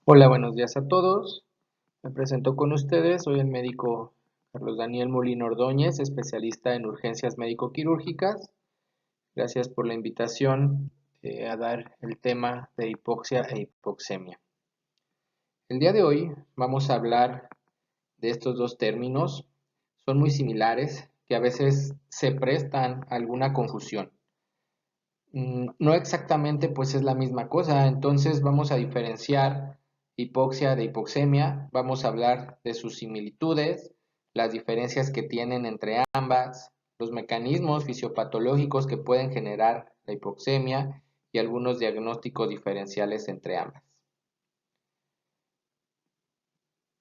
Hola, buenos días a todos. Me presento con ustedes. Soy el médico Carlos Daniel Molina Ordóñez, especialista en urgencias médico-quirúrgicas. Gracias por la invitación a dar el tema de hipoxia e hipoxemia. El día de hoy vamos a hablar de estos dos términos. Son muy similares, que a veces se prestan a alguna confusión. No exactamente pues es la misma cosa, entonces vamos a diferenciar hipoxia de hipoxemia, vamos a hablar de sus similitudes, las diferencias que tienen entre ambas, los mecanismos fisiopatológicos que pueden generar la hipoxemia y algunos diagnósticos diferenciales entre ambas.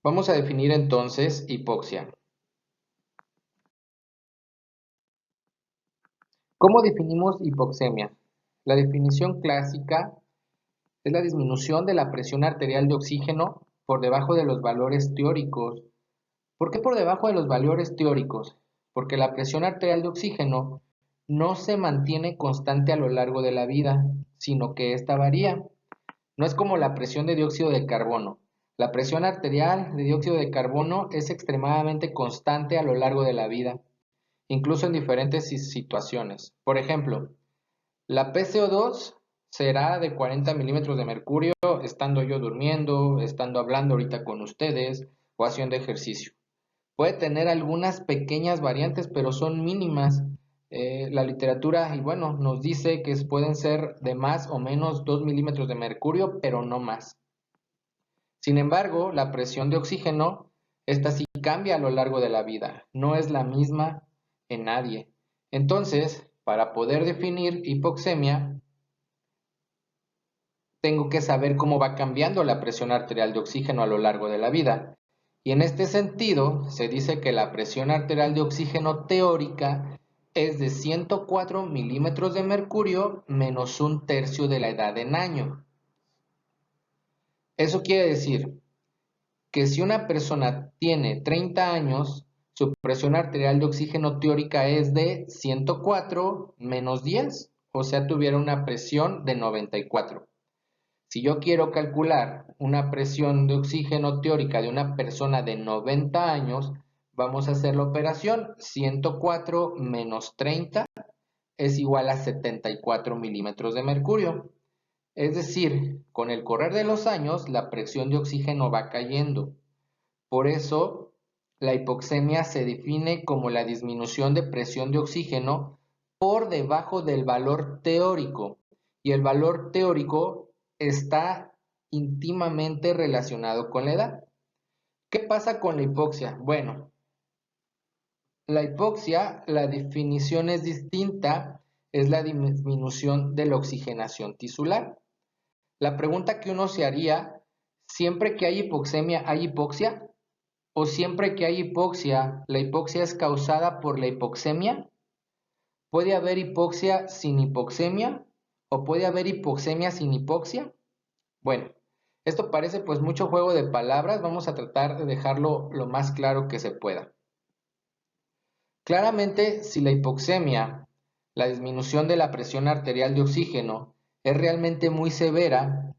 Vamos a definir entonces hipoxia. ¿Cómo definimos hipoxemia? La definición clásica es la disminución de la presión arterial de oxígeno por debajo de los valores teóricos. ¿Por qué por debajo de los valores teóricos? Porque la presión arterial de oxígeno no se mantiene constante a lo largo de la vida, sino que ésta varía. No es como la presión de dióxido de carbono. La presión arterial de dióxido de carbono es extremadamente constante a lo largo de la vida, incluso en diferentes situaciones. Por ejemplo, la PCO2 será de 40 milímetros de mercurio estando yo durmiendo, estando hablando ahorita con ustedes o haciendo ejercicio. Puede tener algunas pequeñas variantes, pero son mínimas. La literatura, y bueno, nos dice que pueden ser de más o menos 2 milímetros de mercurio, pero no más. Sin embargo, la presión de oxígeno, esta sí cambia a lo largo de la vida, no es la misma en nadie. Entonces, para poder definir hipoxemia, tengo que saber cómo va cambiando la presión arterial de oxígeno a lo largo de la vida. Y en este sentido, se dice que la presión arterial de oxígeno teórica es de 104 milímetros de mercurio menos un tercio de la edad en año. Eso quiere decir que si una persona tiene 30 años, su presión arterial de oxígeno teórica es de 104 menos 10, o sea, tuviera una presión de 94. Si yo quiero calcular una presión de oxígeno teórica de una persona de 90 años, vamos a hacer la operación 104 menos 30 es igual a 74 milímetros de mercurio. Es decir, con el correr de los años, la presión de oxígeno va cayendo. Por eso, la hipoxemia se define como la disminución de presión de oxígeno por debajo del valor teórico. Y el valor teórico está íntimamente relacionado con la edad. ¿Qué pasa con la hipoxia? Bueno, la hipoxia, la definición es distinta, es la disminución de la oxigenación tisular. La pregunta que uno se haría, ¿siempre que hay hipoxemia hay hipoxia? ¿O siempre que hay hipoxia, la hipoxia es causada por la hipoxemia? ¿Puede haber hipoxia sin hipoxemia? ¿O puede haber hipoxemia sin hipoxia? Bueno, esto parece pues mucho juego de palabras, vamos a tratar de dejarlo lo más claro que se pueda. Claramente, si la hipoxemia, la disminución de la presión arterial de oxígeno, es realmente muy severa,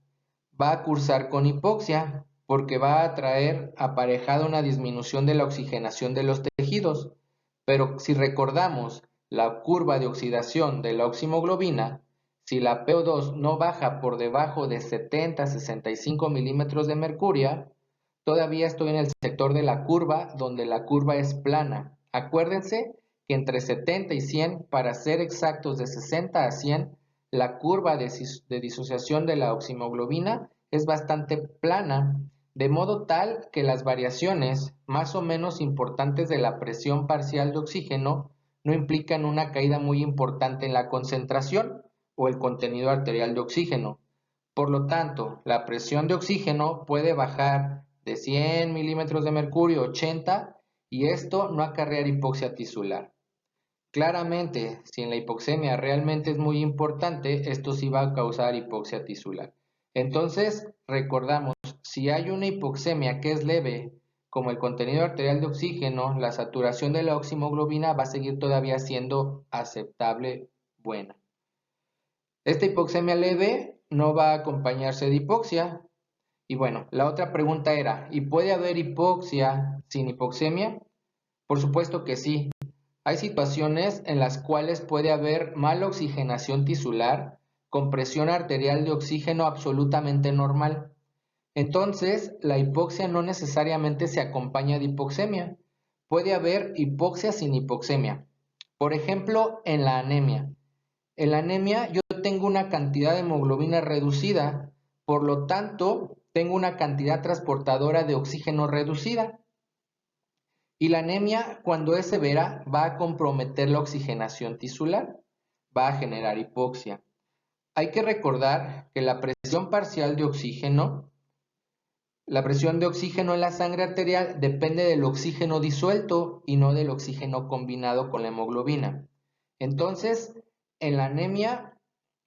va a cursar con hipoxia, porque va a traer aparejada una disminución de la oxigenación de los tejidos. Pero si recordamos la curva de oxidación de la oximoglobina, si la PO2 no baja por debajo de 70-65 milímetros de mercurio, todavía estoy en el sector de la curva donde la curva es plana. Acuérdense que entre 70 y 100, para ser exactos de 60 a 100, la curva de disociación de la oximoglobina es bastante plana, de modo tal que las variaciones más o menos importantes de la presión parcial de oxígeno no implican una caída muy importante en la concentración o el contenido arterial de oxígeno. Por lo tanto, la presión de oxígeno puede bajar de 100 milímetros de mercurio a 80 y esto no acarrear hipoxia tisular. Claramente, si en la hipoxemia realmente es muy importante, esto sí va a causar hipoxia tisular. Entonces, recordamos, si hay una hipoxemia que es leve, como el contenido arterial de oxígeno, la saturación de la oximoglobina va a seguir todavía siendo aceptable, buena. Esta hipoxemia leve no va a acompañarse de hipoxia Y bueno, la otra pregunta era, ¿y puede haber hipoxia sin hipoxemia? Por supuesto que sí. Hay situaciones en las cuales puede haber mala oxigenación tisular con presión arterial de oxígeno absolutamente normal. Entonces, la hipoxia no necesariamente se acompaña de hipoxemia. Puede haber hipoxia sin hipoxemia. Por ejemplo, en la anemia. En la anemia yo tengo una cantidad de hemoglobina reducida, por lo tanto, tengo una cantidad transportadora de oxígeno reducida. Y la anemia, cuando es severa, va a comprometer la oxigenación tisular, va a generar hipoxia. Hay que recordar que la presión parcial de oxígeno, la presión de oxígeno en la sangre arterial depende del oxígeno disuelto y no del oxígeno combinado con la hemoglobina. Entonces, en la anemia,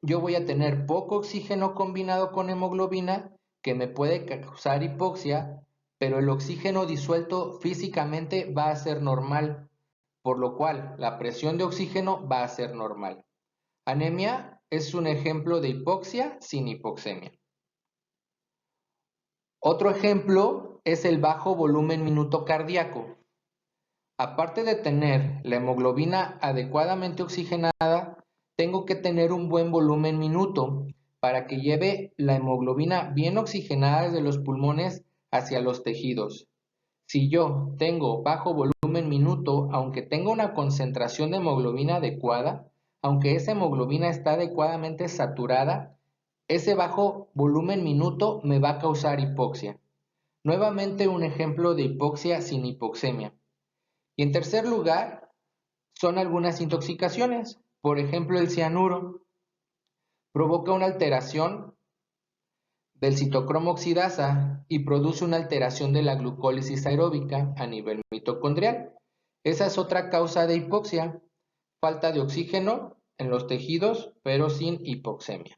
yo voy a tener poco oxígeno combinado con hemoglobina que me puede causar hipoxia, pero el oxígeno disuelto físicamente va a ser normal, por lo cual la presión de oxígeno va a ser normal. Anemia es un ejemplo de hipoxia sin hipoxemia. Otro ejemplo es el bajo volumen minuto cardíaco. Aparte de tener la hemoglobina adecuadamente oxigenada, tengo que tener un buen volumen minuto para que lleve la hemoglobina bien oxigenada desde los pulmones hacia los tejidos. Si yo tengo bajo volumen minuto, aunque tenga una concentración de hemoglobina adecuada, aunque esa hemoglobina está adecuadamente saturada, ese bajo volumen minuto me va a causar hipoxia. Nuevamente un ejemplo de hipoxia sin hipoxemia. Y en tercer lugar, son algunas intoxicaciones. Por ejemplo, el cianuro provoca una alteración del citocromo oxidasa y produce una alteración de la glucólisis aeróbica a nivel mitocondrial. Esa es otra causa de hipoxia, falta de oxígeno en los tejidos, pero sin hipoxemia.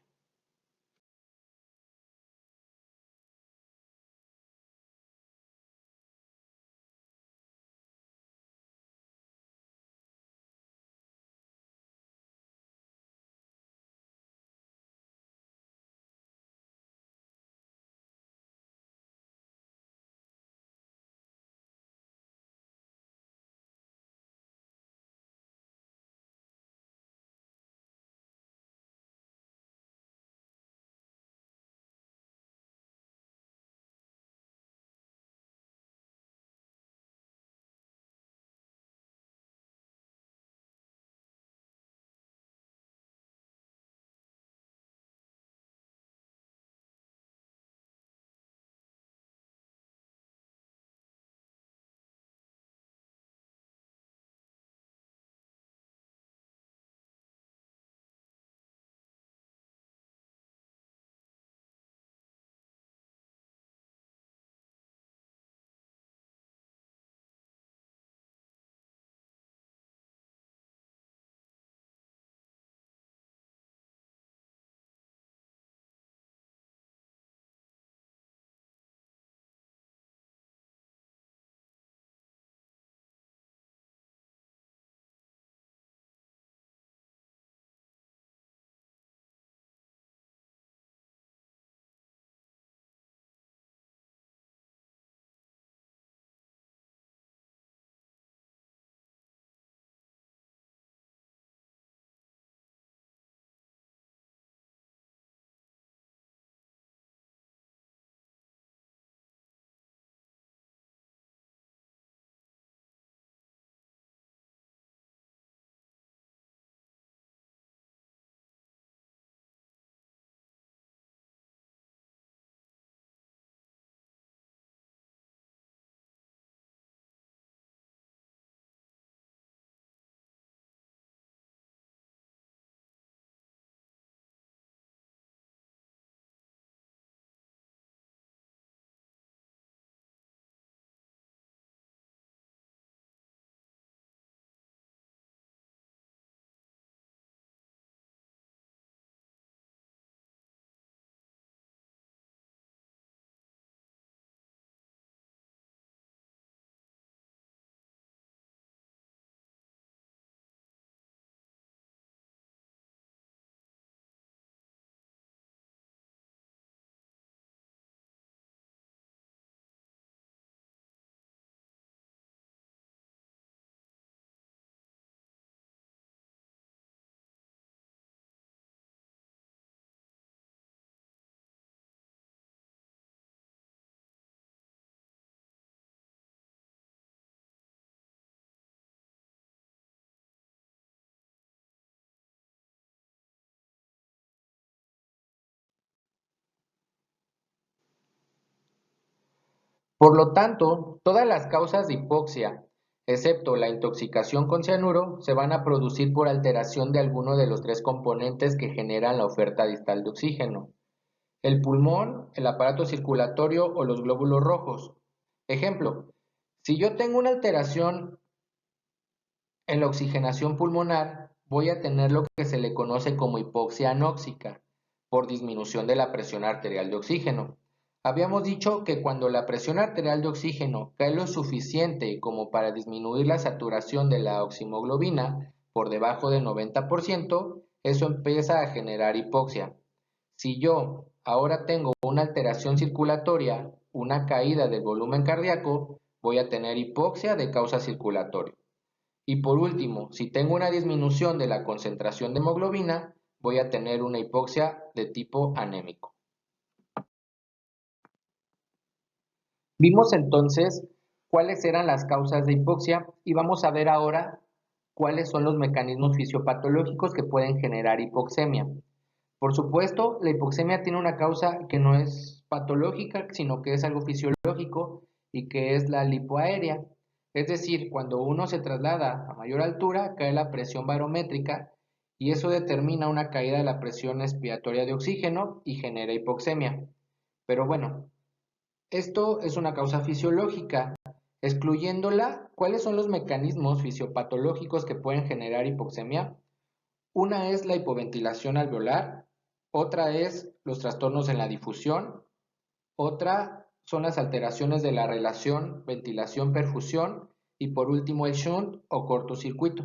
Por lo tanto, todas las causas de hipoxia, excepto la intoxicación con cianuro, se van a producir por alteración de alguno de los tres componentes que generan la oferta distal de oxígeno: el pulmón, el aparato circulatorio o los glóbulos rojos. Ejemplo, si yo tengo una alteración en la oxigenación pulmonar, voy a tener lo que se le conoce como hipoxia anóxica, por disminución de la presión arterial de oxígeno. Habíamos dicho que cuando la presión arterial de oxígeno cae lo suficiente como para disminuir la saturación de la oximoglobina por debajo del 90%, eso empieza a generar hipoxia. Si yo ahora tengo una alteración circulatoria, una caída del volumen cardíaco, voy a tener hipoxia de causa circulatoria. Y por último, si tengo una disminución de la concentración de hemoglobina, voy a tener una hipoxia de tipo anémico. Vimos entonces cuáles eran las causas de hipoxia y vamos a ver ahora cuáles son los mecanismos fisiopatológicos que pueden generar hipoxemia. Por supuesto, la hipoxemia tiene una causa que no es patológica, sino que es algo fisiológico y que es la lipoaérea. Es decir, cuando uno se traslada a mayor altura, cae la presión barométrica y eso determina una caída de la presión expiratoria de oxígeno y genera hipoxemia. Pero bueno, esto es una causa fisiológica. Excluyéndola, ¿cuáles son los mecanismos fisiopatológicos que pueden generar hipoxemia? Una es la hipoventilación alveolar, otra es los trastornos en la difusión, otra son las alteraciones de la relación ventilación-perfusión y por último el shunt o cortocircuito.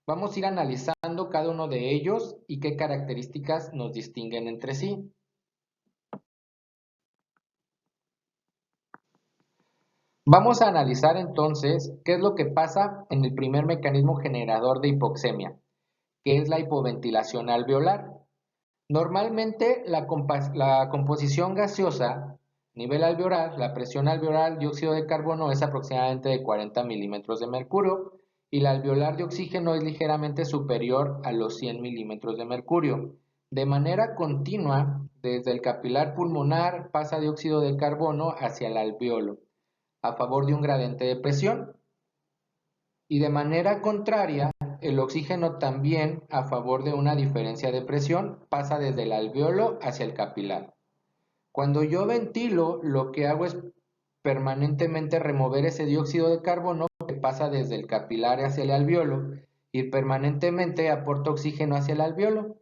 Vamos a ir analizando cada uno de ellos y qué características nos distinguen entre sí. Vamos a analizar entonces qué es lo que pasa en el primer mecanismo generador de hipoxemia, que es la hipoventilación alveolar. Normalmente la composición gaseosa a nivel alveolar, la presión alveolar de dióxido de carbono es aproximadamente de 40 milímetros de mercurio y la alveolar de oxígeno es ligeramente superior a los 100 milímetros de mercurio. De manera continua, desde el capilar pulmonar pasa dióxido de carbono hacia el alveolo, a favor de un gradiente de presión. Y de manera contraria, el oxígeno también, a favor de una diferencia de presión, pasa desde el alveolo hacia el capilar. Cuando yo ventilo, lo que hago es permanentemente remover ese dióxido de carbono que pasa desde el capilar hacia el alveolo y permanentemente aporto oxígeno hacia el alveolo,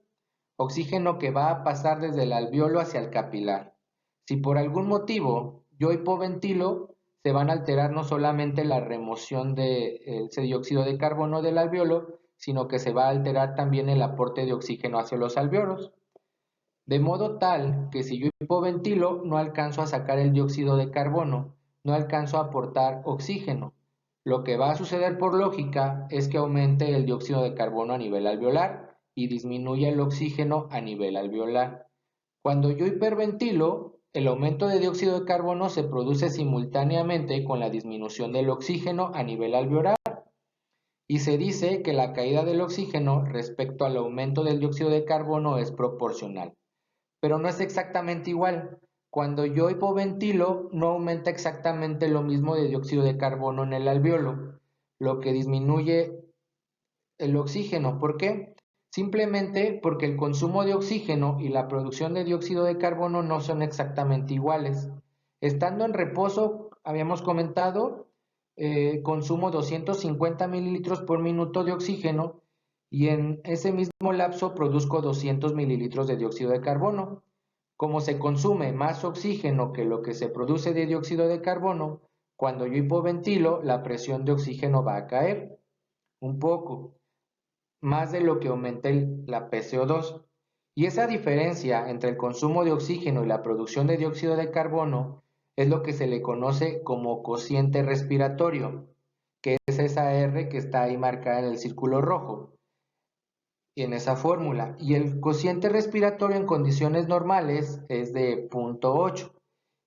oxígeno que va a pasar desde el alveolo hacia el capilar. Si por algún motivo yo hipoventilo, se van a alterar no solamente la remoción de ese dióxido de carbono del alveolo, sino que se va a alterar también el aporte de oxígeno hacia los alveolos. De modo tal que si yo hipoventilo, no alcanzo a sacar el dióxido de carbono, no alcanzo a aportar oxígeno. Lo que va a suceder por lógica es que aumente el dióxido de carbono a nivel alveolar y disminuye el oxígeno a nivel alveolar. Cuando yo hiperventilo, el aumento de dióxido de carbono se produce simultáneamente con la disminución del oxígeno a nivel alveolar y se dice que la caída del oxígeno respecto al aumento del dióxido de carbono es proporcional. Pero no es exactamente igual. Cuando yo hipoventilo, no aumenta exactamente lo mismo de dióxido de carbono en el alveolo, lo que disminuye el oxígeno. ¿Por qué? Simplemente porque el consumo de oxígeno y la producción de dióxido de carbono no son exactamente iguales. Estando en reposo, habíamos comentado, consumo 250 mililitros por minuto de oxígeno y en ese mismo lapso produzco 200 mililitros de dióxido de carbono. Como se consume más oxígeno que lo que se produce de dióxido de carbono, cuando yo hipoventilo, la presión de oxígeno va a caer un poco más de lo que aumente la PCO2. Y esa diferencia entre el consumo de oxígeno y la producción de dióxido de carbono es lo que se le conoce como cociente respiratorio, que es esa R que está ahí marcada en el círculo rojo y en esa fórmula. Y el cociente respiratorio en condiciones normales es de 0.8.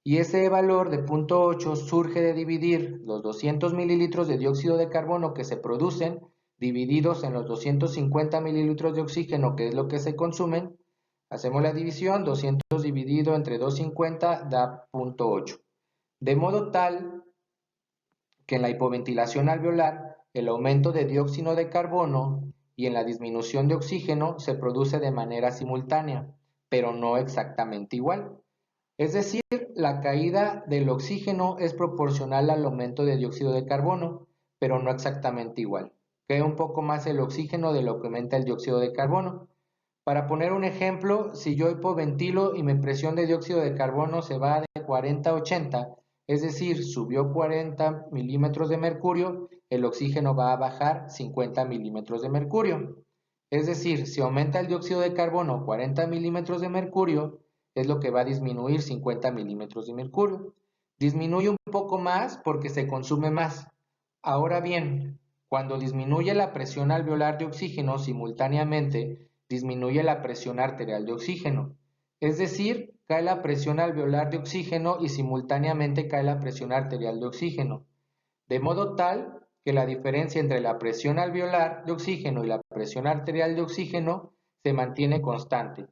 Y ese valor de 0.8 surge de dividir los 200 mililitros de dióxido de carbono que se producen divididos en los 250 mililitros de oxígeno, que es lo que se consumen. Hacemos la división, 200 dividido entre 250 da 0.8. de modo tal que en la hipoventilación alveolar el aumento de dióxido de carbono y en la disminución de oxígeno se produce de manera simultánea, pero no exactamente igual. Es decir, la caída del oxígeno es proporcional al aumento de dióxido de carbono, pero no exactamente igual. Cae un poco más el oxígeno de lo que aumenta el dióxido de carbono. Para poner un ejemplo, si yo hipoventilo y mi presión de dióxido de carbono se va de 40 a 80, es decir, subió 40 milímetros de mercurio, el oxígeno va a bajar 50 milímetros de mercurio. Es decir, si aumenta el dióxido de carbono 40 milímetros de mercurio, es lo que va a disminuir 50 milímetros de mercurio. Disminuye un poco más porque se consume más. Ahora bien, cuando disminuye la presión alveolar de oxígeno simultáneamente, disminuye la presión arterial de oxígeno. Es decir, cae la presión alveolar de oxígeno y simultáneamente cae la presión arterial de oxígeno. De modo tal que la diferencia entre la presión alveolar de oxígeno y la presión arterial de oxígeno se mantiene constante.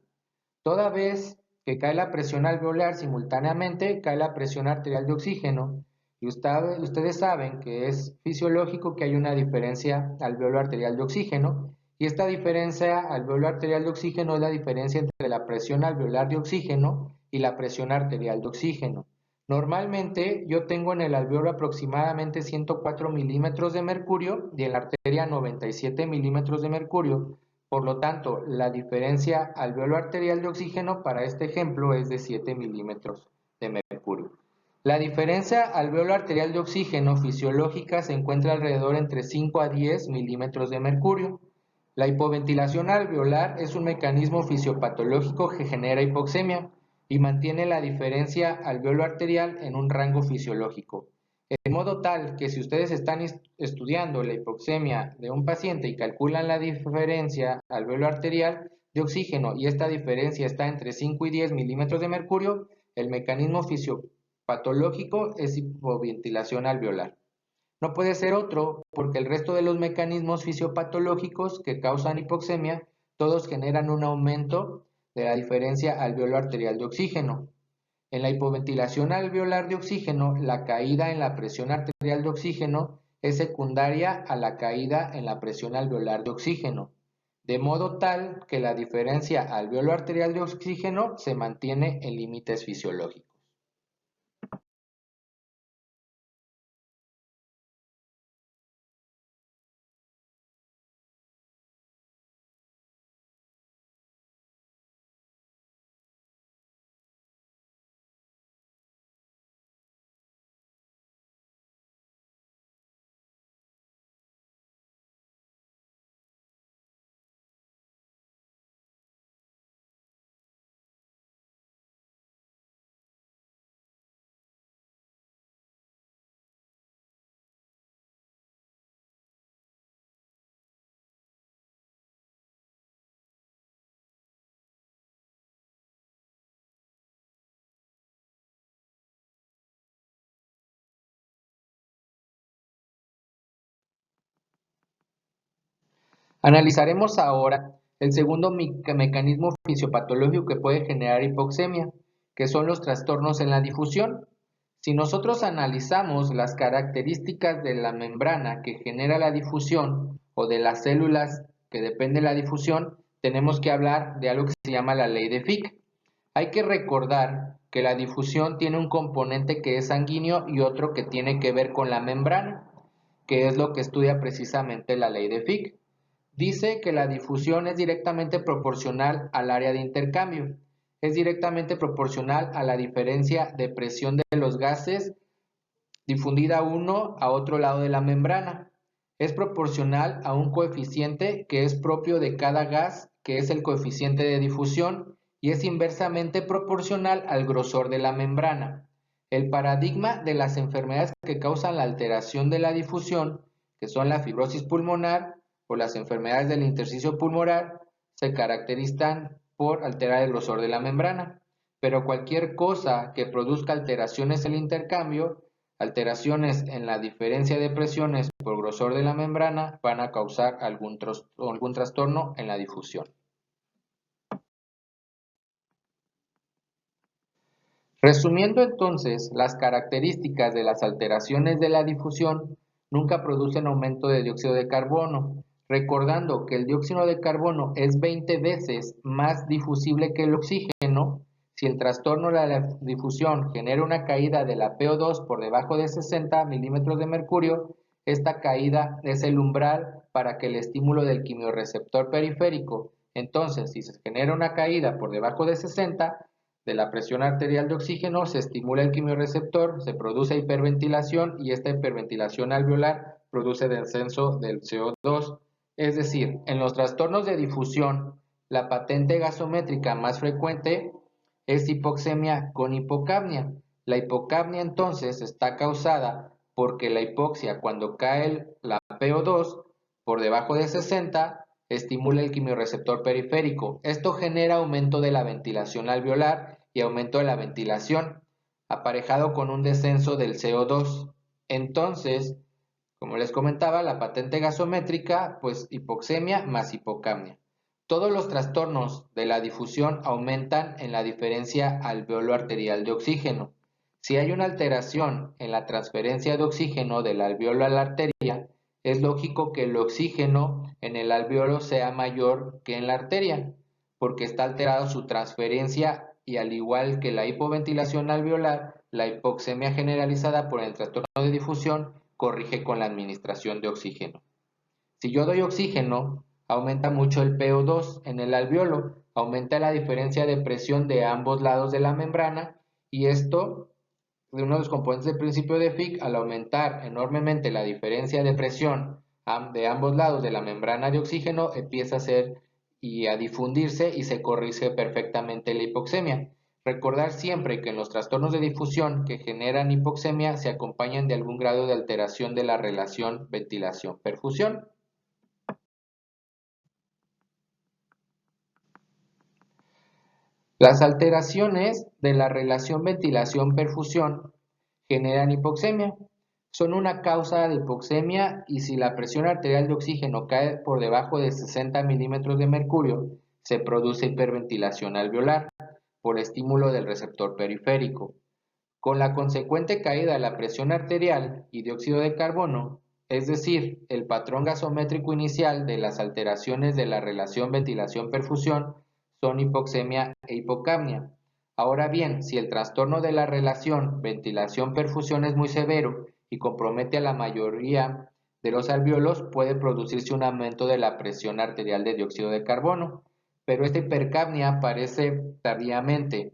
Toda vez que cae la presión alveolar simultáneamente, cae la presión arterial de oxígeno. Y ustedes saben que es fisiológico que hay una diferencia alveolo-arterial de oxígeno. Y esta diferencia alveolo-arterial de oxígeno es la diferencia entre la presión alveolar de oxígeno y la presión arterial de oxígeno. Normalmente yo tengo en el alveolo aproximadamente 104 milímetros de mercurio y en la arteria 97 milímetros de mercurio. Por lo tanto, la diferencia alveolo arterial de oxígeno para este ejemplo es de 7 milímetros de mercurio. La diferencia alveolo arterial de oxígeno fisiológica se encuentra alrededor entre 5 a 10 milímetros de mercurio. La hipoventilación alveolar es un mecanismo fisiopatológico que genera hipoxemia y mantiene la diferencia alveolo arterial en un rango fisiológico. De modo tal que si ustedes están estudiando la hipoxemia de un paciente y calculan la diferencia alveolo arterial de oxígeno y esta diferencia está entre 5 y 10 milímetros de mercurio, el mecanismo fisiopatológico es hipoventilación alveolar. No puede ser otro porque el resto de los mecanismos fisiopatológicos que causan hipoxemia todos generan un aumento de la diferencia alveolo arterial de oxígeno. En la hipoventilación alveolar de oxígeno, la caída en la presión arterial de oxígeno es secundaria a la caída en la presión alveolar de oxígeno, de modo tal que la diferencia alveolo arterial de oxígeno se mantiene en límites fisiológicos. Analizaremos ahora el segundo mecanismo fisiopatológico que puede generar hipoxemia, que son los trastornos en la difusión. Si nosotros analizamos las características de la membrana que genera la difusión o de las células que dependen de la difusión, tenemos que hablar de algo que se llama la ley de Fick. Hay que recordar que la difusión tiene un componente que es sanguíneo y otro que tiene que ver con la membrana, que es lo que estudia precisamente la ley de Fick. Dice que la difusión es directamente proporcional al área de intercambio, es directamente proporcional a la diferencia de presión de los gases difundida uno a otro lado de la membrana. Es proporcional a un coeficiente que es propio de cada gas, que es el coeficiente de difusión, y es inversamente proporcional al grosor de la membrana. El paradigma de las enfermedades que causan la alteración de la difusión, que son la fibrosis pulmonar o las enfermedades del intersticio pulmonar, se caracterizan por alterar el grosor de la membrana. Pero cualquier cosa que produzca alteraciones en el intercambio, alteraciones en la diferencia de presiones por grosor de la membrana van a causar algún trastorno en la difusión. Resumiendo entonces, las características de las alteraciones de la difusión nunca producen aumento de dióxido de carbono, recordando que el dióxido de carbono es 20 veces más difusible que el oxígeno. Si el trastorno de la difusión genera una caída de la PO2 por debajo de 60 milímetros de mercurio, esta caída es el umbral para que el estímulo del quimiorreceptor periférico. Entonces, si se genera una caída por debajo de 60 de la presión arterial de oxígeno, se estimula el quimiorreceptor, se produce hiperventilación y esta hiperventilación alveolar produce descenso del CO2. Es decir, en los trastornos de difusión, la patente gasométrica más frecuente es hipoxemia con hipocapnia. La hipocapnia entonces está causada porque la hipoxia, cuando cae la PO2 por debajo de 60, estimula el quimiorreceptor periférico. Esto genera aumento de la ventilación alveolar y aumento de la ventilación, aparejado con un descenso del CO2. Entonces, como les comentaba, la patente gasométrica, pues hipoxemia más hipocapnia. Todos los trastornos de la difusión aumentan en la diferencia alveolo arterial de oxígeno. Si hay una alteración en la transferencia de oxígeno del alveolo a la arteria, es lógico que el oxígeno en el alveolo sea mayor que en la arteria, porque está alterada su transferencia y al igual que la hipoventilación alveolar, la hipoxemia generalizada por el trastorno de difusión corrige con la administración de oxígeno. Si yo doy oxígeno, aumenta mucho el PO2 en el alveolo, aumenta la diferencia de presión de ambos lados de la membrana y esto, de uno de los componentes del principio de Fick, al aumentar enormemente la diferencia de presión de ambos lados de la membrana de oxígeno, empieza a hacer y a difundirse y se corrige perfectamente la hipoxemia. Recordar siempre que en los trastornos de difusión que generan hipoxemia se acompañan de algún grado de alteración de la relación ventilación-perfusión. Las alteraciones de la relación ventilación-perfusión generan hipoxemia. Son una causa de hipoxemia y si la presión arterial de oxígeno cae por debajo de 60 milímetros de mercurio, se produce hiperventilación alveolar por estímulo del receptor periférico. Con la consecuente caída de la presión arterial y dióxido de carbono, es decir, el patrón gasométrico inicial de las alteraciones de la relación ventilación-perfusión son hipoxemia e hipocapnia. Ahora bien, si el trastorno de la relación ventilación-perfusión es muy severo y compromete a la mayoría de los alveolos, puede producirse un aumento de la presión arterial de dióxido de carbono, pero esta hipercapnia aparece tardíamente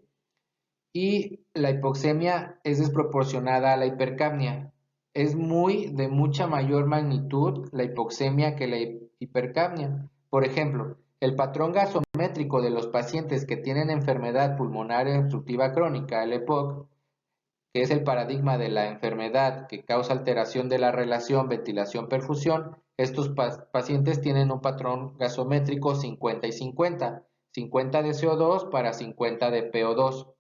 y la hipoxemia es desproporcionada a la hipercapnia. Es de mucha mayor magnitud la hipoxemia que la hipercapnia. Por ejemplo, el patrón gasométrico de los pacientes que tienen enfermedad pulmonar obstructiva crónica, el EPOC, que es el paradigma de la enfermedad que causa alteración de la relación ventilación-perfusión, estos pacientes tienen un patrón gasométrico 50 y 50, 50 de CO2 para 50 de PO2.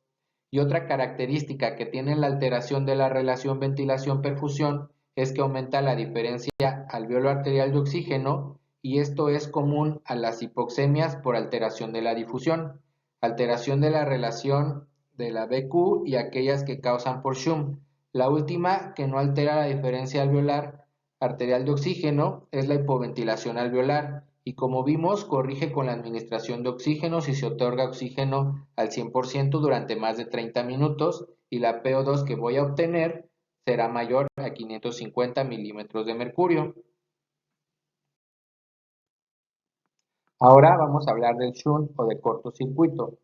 Y otra característica que tiene la alteración de la relación ventilación-perfusión es que aumenta la diferencia alveolo arterial de oxígeno y esto es común a las hipoxemias por alteración de la difusión, alteración de la relación de la BQ y aquellas que causan por Schum. La última, que no altera la diferencia alveolar arterial de oxígeno, es la hipoventilación alveolar y como vimos corrige con la administración de oxígeno si se otorga oxígeno al 100% durante más de 30 minutos y la PO2 que voy a obtener será mayor a 550 milímetros de mercurio. Ahora vamos a hablar del shunt o de cortocircuito.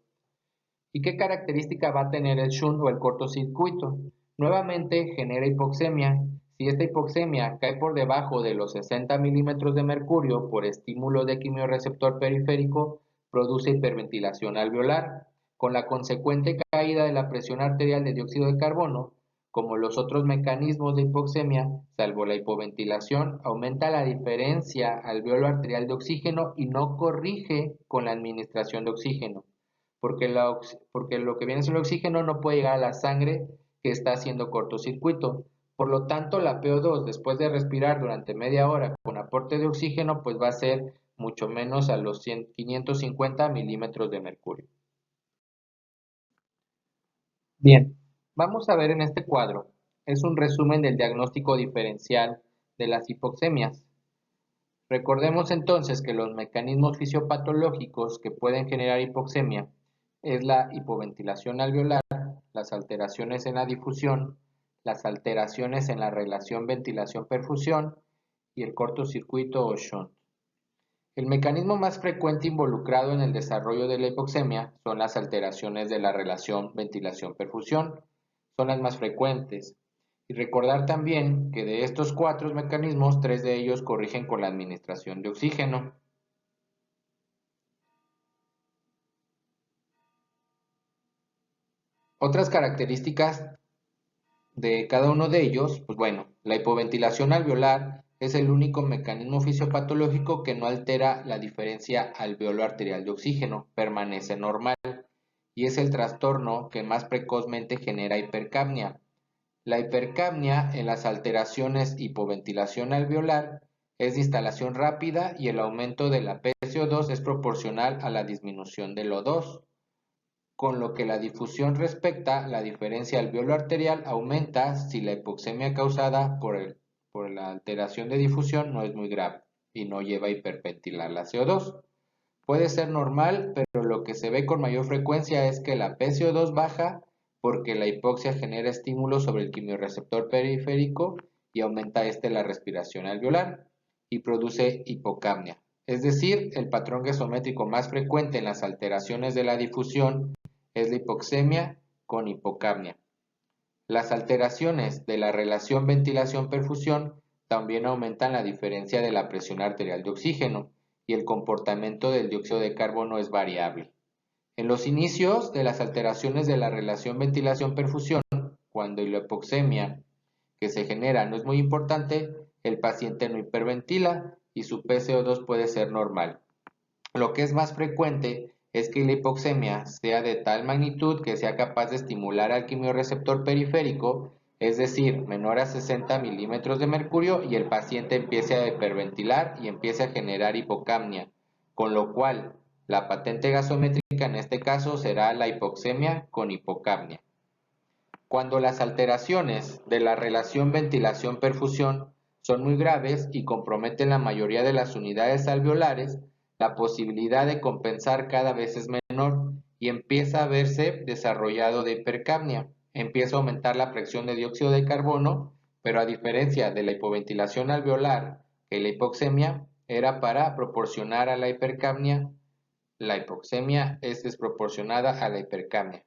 ¿Y qué característica va a tener el shunt o el cortocircuito? Nuevamente genera hipoxemia. Si esta hipoxemia cae por debajo de los 60 milímetros de mercurio por estímulo de quimiorreceptor periférico, produce hiperventilación alveolar, con la consecuente caída de la presión arterial de dióxido de carbono. Como los otros mecanismos de hipoxemia, salvo la hipoventilación, aumenta la diferencia alveolo arterial de oxígeno y no corrige con la administración de oxígeno porque lo que viene es el oxígeno no puede llegar a la sangre que está haciendo cortocircuito. Por lo tanto, la PO2 después de respirar durante media hora con aporte de oxígeno, pues va a ser mucho menos a los 550 milímetros de mercurio. Bien, Vamos a ver en este cuadro, es un resumen del diagnóstico diferencial de las hipoxemias. Recordemos entonces que los mecanismos fisiopatológicos que pueden generar hipoxemia es la hipoventilación alveolar, las alteraciones en la difusión, las alteraciones en la relación ventilación-perfusión y el cortocircuito o shunt. El mecanismo más frecuente involucrado en el desarrollo de la hipoxemia son las alteraciones de la relación ventilación-perfusión, son las más frecuentes. Y recordar también que de estos cuatro mecanismos, tres de ellos corrigen con la administración de oxígeno. Otras características de cada uno de ellos, pues bueno, la hipoventilación alveolar es el único mecanismo fisiopatológico que no altera la diferencia alveolo-arterial de oxígeno, permanece normal y es el trastorno que más precozmente genera hipercapnia. La hipercapnia en las alteraciones hipoventilación alveolar es de instalación rápida y el aumento de la PCO2 es proporcional a la disminución del O2, con lo que la difusión respecta, la diferencia alveolo-arterial aumenta si la hipoxemia causada por la alteración de difusión no es muy grave y no lleva a hiperventilar la CO2. Puede ser normal, pero lo que se ve con mayor frecuencia es que la PCO2 baja porque la hipoxia genera estímulo sobre el quimiorreceptor periférico y aumenta la respiración alveolar y produce hipocapnia. Es decir, el patrón gasométrico más frecuente en las alteraciones de la difusión es la hipoxemia con hipocapnia. Las alteraciones de la relación ventilación-perfusión también aumentan la diferencia de la presión arterial de oxígeno y el comportamiento del dióxido de carbono es variable. En los inicios de las alteraciones de la relación ventilación-perfusión, cuando la hipoxemia que se genera no es muy importante, el paciente no hiperventila y su PCO2 puede ser normal. Lo que es más frecuente es que la hipoxemia sea de tal magnitud que sea capaz de estimular al quimiorreceptor periférico, es decir, menor a 60 milímetros de mercurio, y el paciente empiece a hiperventilar y empiece a generar hipocapnia, con lo cual la patente gasométrica en este caso será la hipoxemia con hipocapnia. Cuando las alteraciones de la relación ventilación-perfusión son muy graves y comprometen la mayoría de las unidades alveolares, la posibilidad de compensar cada vez es menor y empieza a verse desarrollado de hipercapnia. Empieza a aumentar la presión de dióxido de carbono, pero a diferencia de la hipoventilación alveolar, que la hipoxemia era para proporcionar a la hipercapnia, la hipoxemia es desproporcionada a la hipercapnia.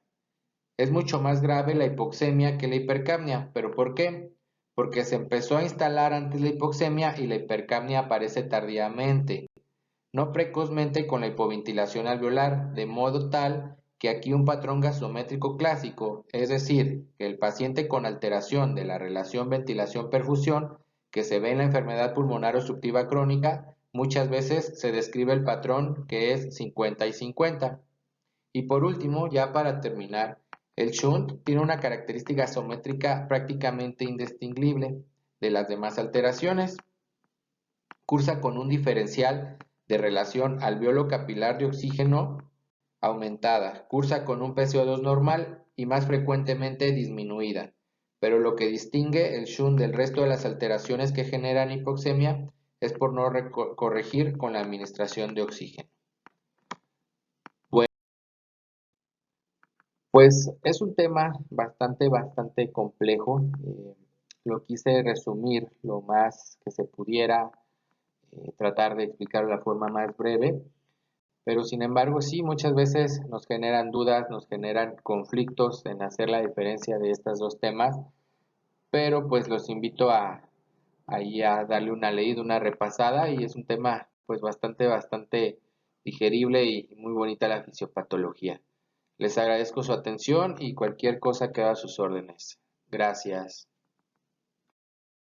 Es mucho más grave la hipoxemia que la hipercapnia, ¿pero por qué? Porque se empezó a instalar antes la hipoxemia y la hipercapnia aparece tardíamente, no precozmente con la hipoventilación alveolar, de modo tal que aquí un patrón gasométrico clásico, es decir, que el paciente con alteración de la relación ventilación-perfusión que se ve en la enfermedad pulmonar obstructiva crónica, muchas veces se describe el patrón que es 50 y 50. Y por último, ya para terminar, el shunt tiene una característica gasométrica prácticamente indistinguible de las demás alteraciones. Cursa con un diferencial de relación alveolo capilar de oxígeno aumentada, cursa con un PCO2 normal y más frecuentemente disminuida, pero lo que distingue el shunt del resto de las alteraciones que generan hipoxemia es por no corregir con la administración de oxígeno. Bueno, pues es un tema bastante complejo. Lo quise resumir lo más que se pudiera, tratar de explicar de la forma más breve. Pero sin embargo, sí, muchas veces nos generan dudas, nos generan conflictos en hacer la diferencia de estos dos temas, pero pues los invito ahí a darle una leída, una repasada, y es un tema pues bastante digerible y muy bonita la fisiopatología. Les agradezco su atención y cualquier cosa queda a sus órdenes. Gracias.